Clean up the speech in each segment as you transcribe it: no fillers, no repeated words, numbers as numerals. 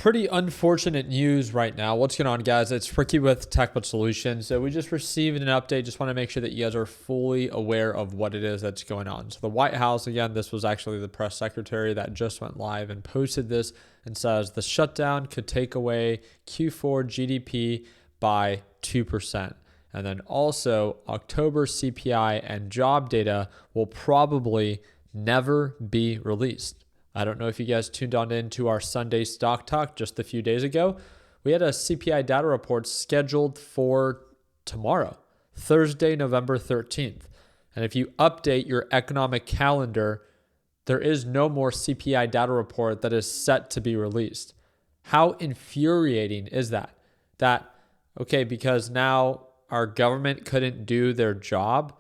Pretty unfortunate news right now. What's going on, guys? It's Ricky with TechBot Solutions. So we just received an update. Just want to make sure that you guys are fully aware of what it is that's going on. So the White House, again, this was actually the press secretary that just went live and posted this and says the shutdown could take away Q4 GDP by 2%. And then also October CPI and job data will probably never be released. I don't know if you guys tuned on into our Sunday stock talk just a few days ago. We had a CPI data report scheduled for tomorrow, Thursday, November 13th. And if you update your economic calendar, there is no more CPI data report that is set to be released. How infuriating is that? Okay, because now our government couldn't do their job.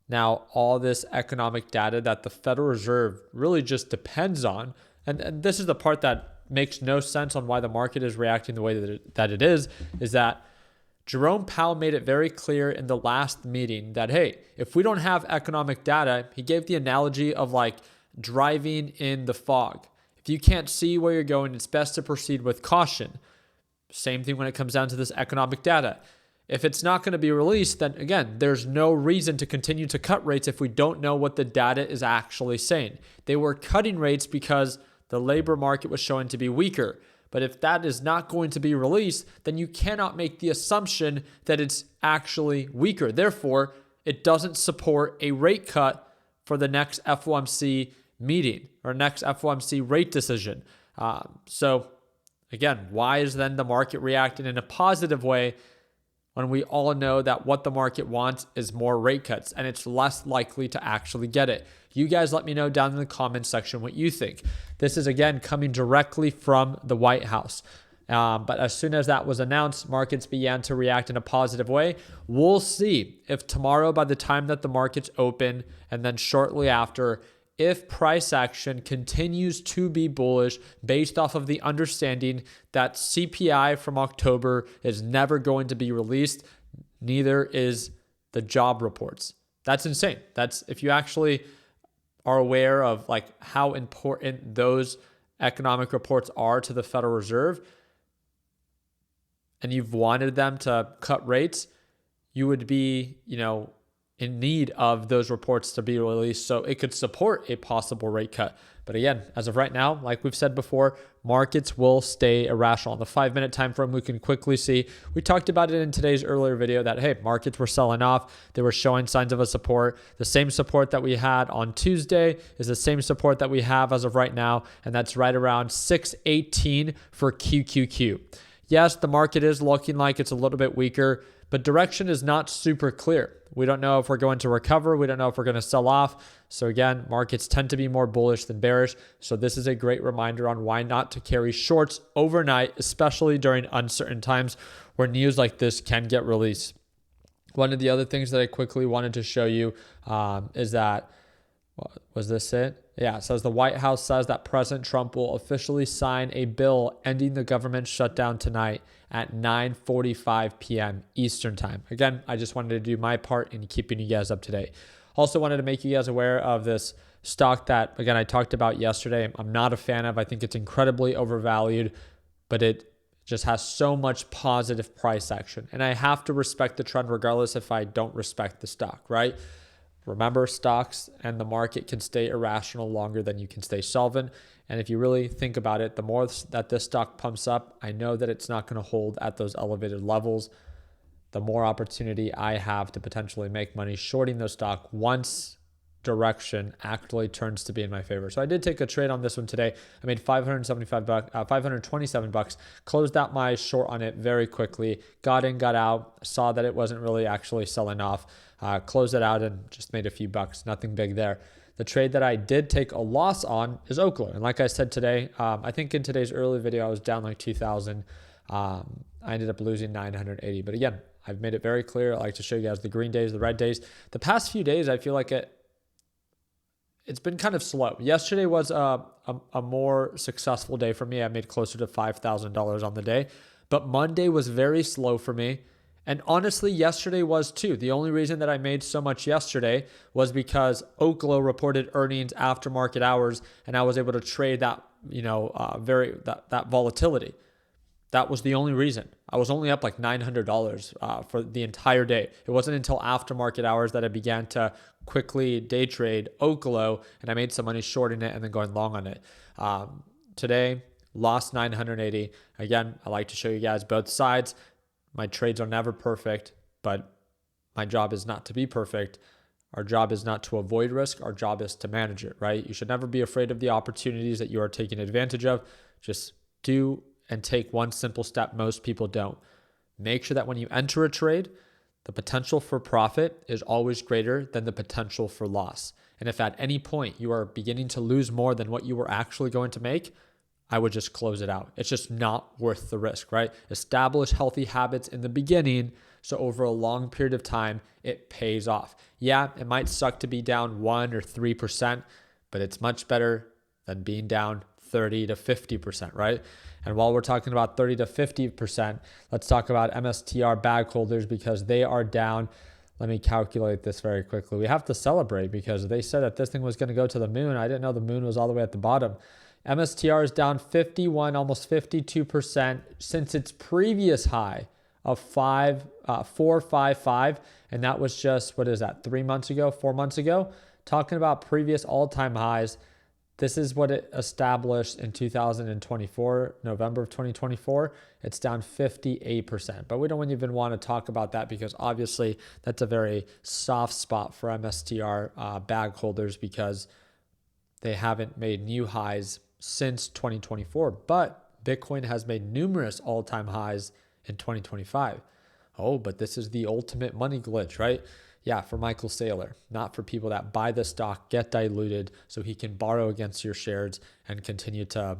Now, all this economic data that the Federal Reserve really just depends on, and this is the part that makes no sense on why the market is reacting the way that it is that Jerome Powell made it very clear in the last meeting that, hey, if we don't have economic data, he gave the analogy of like driving in the fog. If you can't see where you're going, it's best to proceed with caution. Same thing when it comes down to this economic data. If it's not going to be released, then again, there's no reason to continue to cut rates if we don't know what the data is actually saying. They were cutting rates because the labor market was showing to be weaker. But if that is not going to be released, then you cannot make the assumption that it's actually weaker. Therefore, it doesn't support a rate cut for the next FOMC meeting or next FOMC rate decision. So again, why is then the market reacting in a positive way when we all know that what the market wants is more rate cuts and it's less likely to actually get it? You guys let me know down in the comments section what you think. This is, again, coming directly from the White House. But as soon as that was announced, markets began to react in a positive way. We'll see if tomorrow, by the time that the markets open, and then shortly after, if price action continues to be bullish based off of the understanding that CPI from October is never going to be released, neither is the job reports. That's insane. That's if you actually are aware of like how important those economic reports are to the Federal Reserve and you've wanted them to cut rates, you would be, in need of those reports to be released so it could support a possible rate cut. But again, as of right now, like we've said before, markets will stay irrational. On the 5-minute time frame, we can quickly see, we talked about it in today's earlier video that, hey, markets were selling off. They were showing signs of a support. The same support that we had on Tuesday is the same support that we have as of right now, and that's right around 618 for QQQ. Yes, the market is looking like it's a little bit weaker, but direction is not super clear. We don't know if we're going to recover. We don't know if we're going to sell off. So again, markets tend to be more bullish than bearish. So this is a great reminder on why not to carry shorts overnight, especially during uncertain times where news like this can get released. One of the other things that I quickly wanted to show you is that, was this it? Yeah, it says the White House says that President Trump will officially sign a bill ending the government shutdown tonight at 9:45 p.m. Eastern time. Again, I just wanted to do my part in keeping you guys up to date. Also wanted to make you guys aware of this stock that, again, I talked about yesterday. I'm not a fan of. I think it's incredibly overvalued, but it just has so much positive price action. And I have to respect the trend regardless if I don't respect the stock, right? Remember, stocks and the market can stay irrational longer than you can stay solvent. And if you really think about it, the more that this stock pumps up, I know that it's not going to hold at those elevated levels. The more opportunity I have to potentially make money shorting those stock once direction actually turns to be in my favor. So I did take a trade on this one today. I made $527, closed out my short on it very quickly, got in, got out, saw that it wasn't really actually selling off, closed it out and just made a few bucks, nothing big there. The trade that I did take a loss on is Oklo. And like I said today, I think in today's early video, I was down like 2,000. I ended up losing 980. But again, I've made it very clear. I like to show you guys the green days, the red days. The past few days, I feel like it's been kind of slow. Yesterday was a more successful day for me. I made closer to $5,000 on the day. But Monday was very slow for me. And honestly, yesterday was too. The only reason that I made so much yesterday was because Oklo reported earnings after market hours, and I was able to trade that, that volatility. That was the only reason. I was only up like $900 for the entire day. It wasn't until after market hours that I began to quickly day trade Oklo, and I made some money shorting it and then going long on it. Today, lost 980. Again, I like to show you guys both sides. My trades are never perfect, but my job is not to be perfect. Our job is not to avoid risk. Our job is to manage it, right? You should never be afraid of the opportunities that you are taking advantage of. Just do and take one simple step most people don't. Make sure that when you enter a trade, the potential for profit is always greater than the potential for loss. And if at any point you are beginning to lose more than what you were actually going to make, I would just close it out. It's just not worth the risk, right? Establish healthy habits in the beginning, so over a long period of time, it pays off. Yeah, it might suck to be down 1 or 3%, but it's much better than being down 30 to 50%, right? And while we're talking about 30 to 50%, let's talk about MSTR bag holders because they are down. Let me calculate this very quickly. We have to celebrate because they said that this thing was going to go to the moon. I didn't know the moon was all the way at the bottom. MSTR is down 51, almost 52% since its previous high of 455. And that was just, what is that, 3 months ago, 4 months ago? Talking about previous all-time highs. This is what it established in 2024, November of 2024. It's down 58%. But we don't even want to talk about that because obviously that's a very soft spot for MSTR bag holders because they haven't made new highs since 2024. But Bitcoin has made numerous all-time highs in 2025. Oh, but this is the ultimate money glitch, right? Yeah, for Michael Saylor, not for people that buy the stock, get diluted so he can borrow against your shares and continue to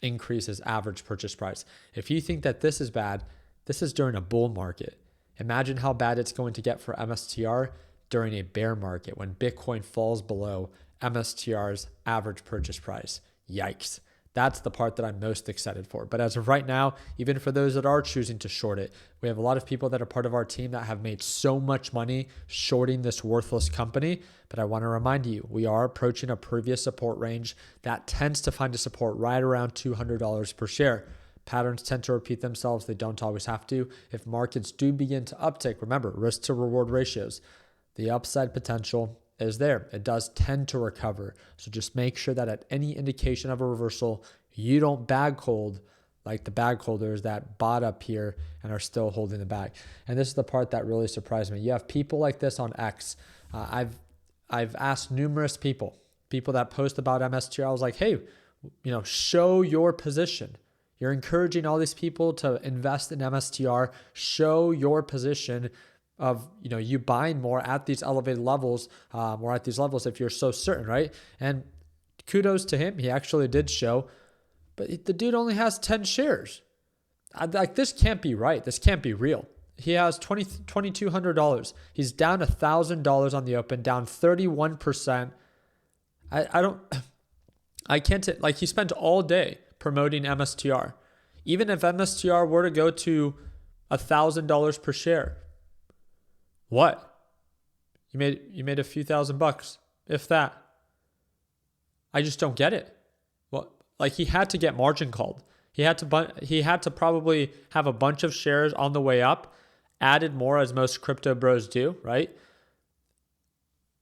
increase his average purchase price. If you think that this is bad, this is during a bull market. Imagine how bad it's going to get for MSTR during a bear market when Bitcoin falls below MSTR's average purchase price. Yikes. That's the part that I'm most excited for. But as of right now, even for those that are choosing to short it, we have a lot of people that are part of our team that have made so much money shorting this worthless company. But I want to remind you, we are approaching a previous support range that tends to find a support right around $200 per share. Patterns tend to repeat themselves. They don't always have to. If markets do begin to uptick, remember, risk to reward ratios, the upside potential is there. It does tend to recover. So just make sure that at any indication of a reversal, you don't bag hold like the bag holders that bought up here and are still holding the bag. And this is the part that really surprised me. You have people like this on X. I've asked numerous people that post about MSTR. I was like, hey, show your position. You're encouraging all these people to invest in MSTR. Show your position of you buying more at these elevated levels, or at these levels if you're so certain, right? And kudos to him, he actually did show, but the dude only has 10 shares. This can't be right. This can't be real. He has $2,200. He's down $1,000 on the open, down 31%. I can't like he spent all day promoting MSTR. Even if MSTR were to go to $1,000 per share. What? You made a few $1,000, if that. I just don't get it. Well, like he had to get margin called. He had to probably have a bunch of shares on the way up, added more as most crypto bros do, right?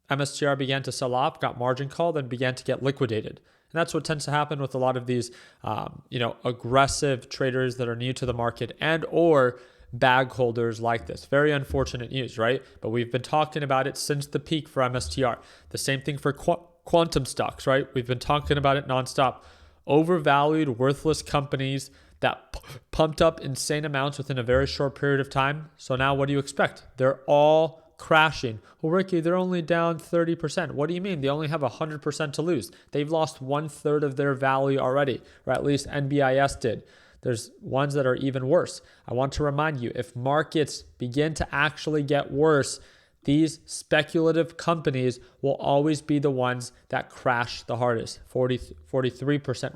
MSTR began to sell off, got margin called, and began to get liquidated. And that's what tends to happen with a lot of these, aggressive traders that are new to the market and or bag holders like this. Very unfortunate news, right? But we've been talking about it since the peak for MSTR. The same thing for quantum stocks, right? We've been talking about it nonstop. Overvalued, worthless companies that pumped up insane amounts within a very short period of time. So now what do you expect? They're all crashing. Well, Ricky, they're only down 30%. What do you mean? They only have 100% to lose. They've lost 1/3 of their value already, or at least NBIS did. There's ones that are even worse. I want to remind you, if markets begin to actually get worse, these speculative companies will always be the ones that crash the hardest, 43%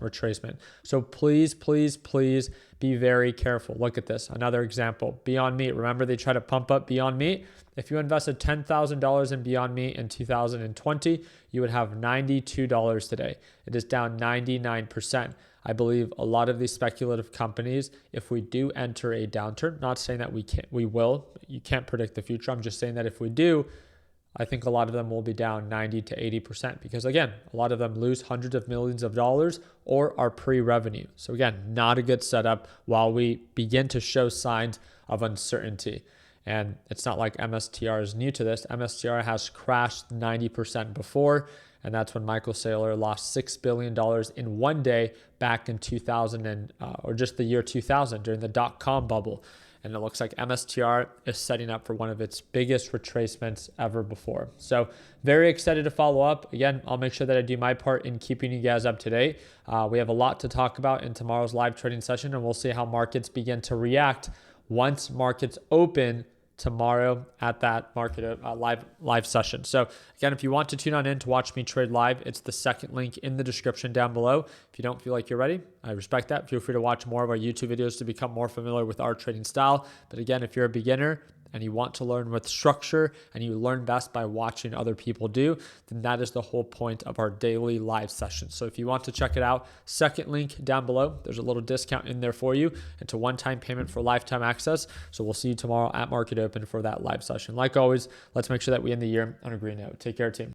retracement. So please, please, please be very careful. Look at this. Another example, Beyond Meat. Remember they try to pump up Beyond Meat? If you invested $10,000 in Beyond Meat in 2020, you would have $92 today. It is down 99%. I believe a lot of these speculative companies, if we do enter a downturn, not saying that we will, you can't predict the future. I'm just saying that if we do, I think a lot of them will be down 90 to 80% because, again, a lot of them lose hundreds of millions of dollars or are pre-revenue. So again, not a good setup while we begin to show signs of uncertainty. And it's not like MSTR is new to this. MSTR has crashed 90% before, and that's when Michael Saylor lost $6 billion in one day back in 2000 or just the year 2000 during the dot-com bubble. And it looks like MSTR is setting up for one of its biggest retracements ever before. So very excited to follow up. Again, I'll make sure that I do my part in keeping you guys up to date. We have a lot to talk about in tomorrow's live trading session, and we'll see how markets begin to react once markets open tomorrow at that market live session. So again, if you want to tune on in to watch me trade live, it's the second link in the description down below. If you don't feel like you're ready, I respect that. Feel free to watch more of our YouTube videos to become more familiar with our trading style. But again, if you're a beginner and you want to learn with structure and you learn best by watching other people do, then that is the whole point of our daily live sessions. So if you want to check it out, second link down below, there's a little discount in there for you. It's a one-time payment for lifetime access. So we'll see you tomorrow at market open for that live session. Like always, let's make sure that we end the year on a green note. Take care, team.